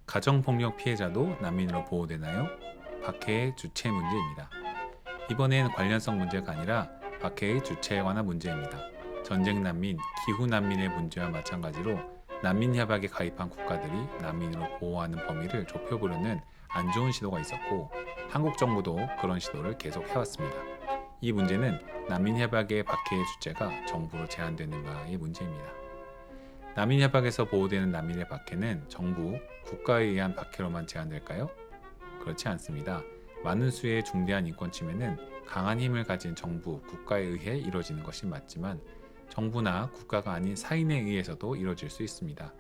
가정폭력 피해자도 난민으로 보호되나요? 박해의 주체 문제입니다. 이번엔 관련성 문제가 아니라 박해의 주체에 관한 문제입니다. 전쟁 난민, 기후 난민의 문제와 마찬가지로 난민 협약에 가입한 국가들이 난민으로 보호하는 범위를 좁혀보려는 안 좋은 시도가 있었고 한국 정부도 그런 시도를 계속 해왔습니다. 이 문제는 난민 협약의 박해의 주체가 정부로 제한되는가의 문제입니다. 난민 협약에서 보호되는 난민의 박해는 정부, 국가에 의한 박해로만 제한될까요? 그렇지 않습니다. 많은 수의 중대한 인권 침해는 강한 힘을 가진 정부, 국가에 의해 이루어지는 것이 맞지만 정부나 국가가 아닌 사인에 의해서도 이루어질 수 있습니다.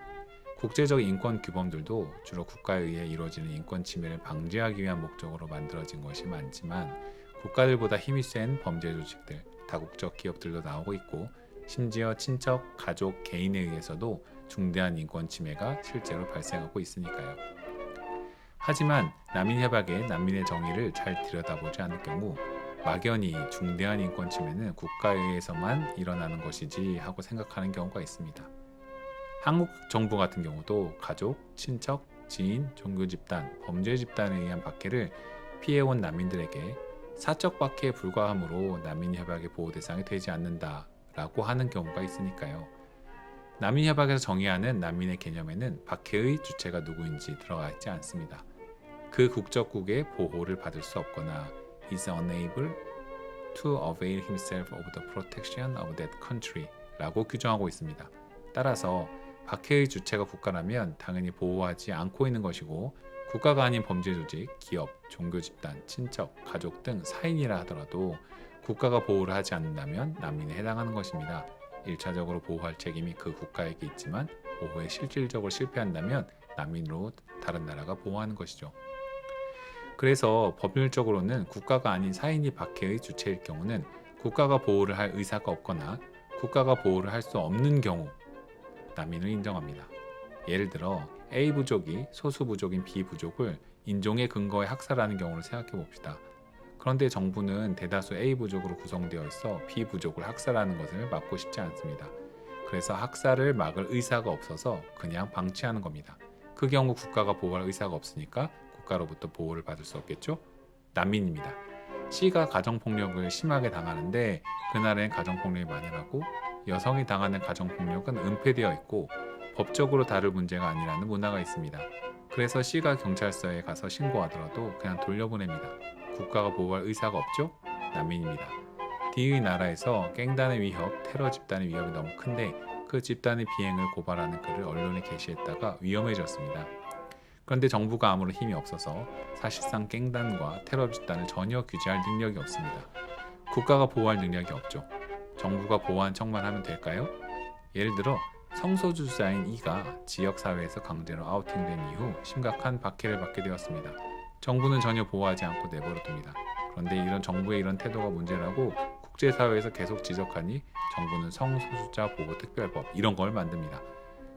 국제적 인권 규범들도 주로 국가에 의해 이루어지는 인권 침해를 방지하기 위한 목적으로 만들어진 것이 많지만 국가들보다 힘이 센 범죄 조직들, 다국적 기업들도 나오고 있고 심지어 친척, 가족, 개인에 의해서도 중대한 인권 침해가 실제로 발생하고 있으니까요. 하지만 난민협약의 난민의 정의를 잘 들여다보지 않을 경우 막연히 중대한 인권 침해는 국가에 의해서만 일어나는 것이지 하고 생각하는 경우가 있습니다. 한국 정부 같은 경우도 가족, 친척, 지인, 종교 집단, 범죄 집단에 의한 박해를 피해온 난민들에게 사적 박해에 불과하므로 난민협약의 보호 대상이 되지 않는다라고 하는 경우가 있으니까요. 난민협약에서 정의하는 난민의 개념에는 박해의 주체가 누구인지 들어가 있지 않습니다. 그 국적국의 보호를 받을 수 없거나 is unable to avail himself of the protection of that country 라고 규정하고 있습니다. 따라서 박해의 주체가 국가라면 당연히 보호하지 않고 있는 것이고 국가가 아닌 범죄 조직, 기업, 종교 집단, 친척, 가족 등 사인이라 하더라도 국가가 보호를 하지 않는다면 난민에 해당하는 것입니다. 1차적으로 보호할 책임이 그 국가에게 있지만 보호에 실질적으로 실패한다면 난민으로 다른 나라가 보호하는 것이죠. 그래서 법률적으로는 국가가 아닌 사인이 박해의 주체일 경우는 국가가 보호를 할 의사가 없거나 국가가 보호를 할 수 없는 경우 난민을 인정합니다. 예를 들어 A 부족이 소수 부족인 B 부족을 인종의 근거에 학살하는 경우를 생각해 봅시다. 그런데 정부는 대다수 A 부족으로 구성되어 있어 B 부족을 학살하는 것을 막고 싶지 않습니다. 그래서 학살을 막을 의사가 없어서 그냥 방치하는 겁니다. 그 경우 국가가 보호할 의사가 없으니까 국가로부터 보호를 받을 수 없겠죠? 난민입니다. C가 가정폭력을 심하게 당하는데 그날엔 가정폭력이 만연하고 여성이 당하는 가정폭력은 은폐되어 있고 법적으로 다룰 문제가 아니라는 문화가 있습니다. 그래서 C가 경찰서에 가서 신고하더라도 그냥 돌려보냅니다. 국가가 보호할 의사가 없죠? 난민입니다. D의 나라에서 갱단의 위협, 테러 집단의 위협이 너무 큰데 그 집단의 비행을 고발하는 글을 언론에 게시했다가 위험해졌습니다. 그런데 정부가 아무런 힘이 없어서 사실상 갱단과 테러 집단을 전혀 규제할 능력이 없습니다. 국가가 보호할 능력이 없죠. 정부가 보호한 척만 하면 될까요? 예를 들어 성소수자인 E가 지역사회에서 강제로 아우팅된 이후 심각한 박해를 받게 되었습니다. 정부는 전혀 보호하지 않고 내버려둡니다. 그런데 이런 정부의 이런 태도가 문제라고 국제사회에서 계속 지적하니 정부는 성소수자 보호 특별법 이런 걸 만듭니다.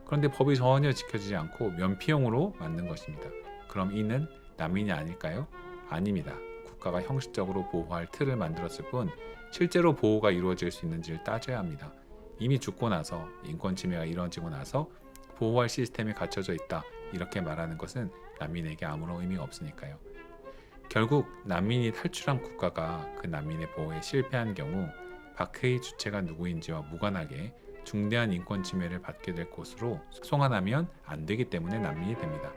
그런데 법이 전혀 지켜지지 않고 면피용으로 만든 것입니다. 그럼 이는 난민이 아닐까요? 아닙니다. 국가가 형식적으로 보호할 틀을 만들었을 뿐 실제로 보호가 이루어질 수 있는지를 따져야 합니다. 이미 죽고 나서 인권 침해가 이루어지고 나서 보호할 시스템이 갖춰져 있다 이렇게 말하는 것은 난민에게 아무런 의미가 없으니까요. 결국 난민이 탈출한 국가가 그 난민의 보호에 실패한 경우 박해의 주체가 누구인지와 무관하게 중대한 인권 침해를 받게 될 것으로 송환하면 안 되기 때문에 난민이 됩니다.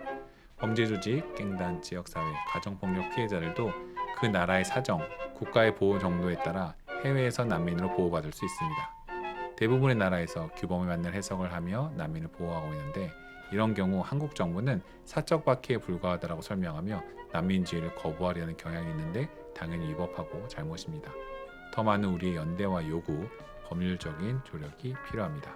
범죄 조직, 갱단, 지역사회, 가정폭력 피해자들도 그 나라의 사정, 국가의 보호 정도에 따라 해외에서 난민으로 보호받을 수 있습니다. 대부분의 나라에서 규범에 맞는 해석을 하며 난민을 보호하고 있는데 이런 경우 한국 정부는 사적 박해에 불과하다고 설명하며 난민주의를 거부하려는 경향이 있는데 당연히 위법하고 잘못입니다. 더 많은 우리의 연대와 요구, 법률적인 조력이 필요합니다.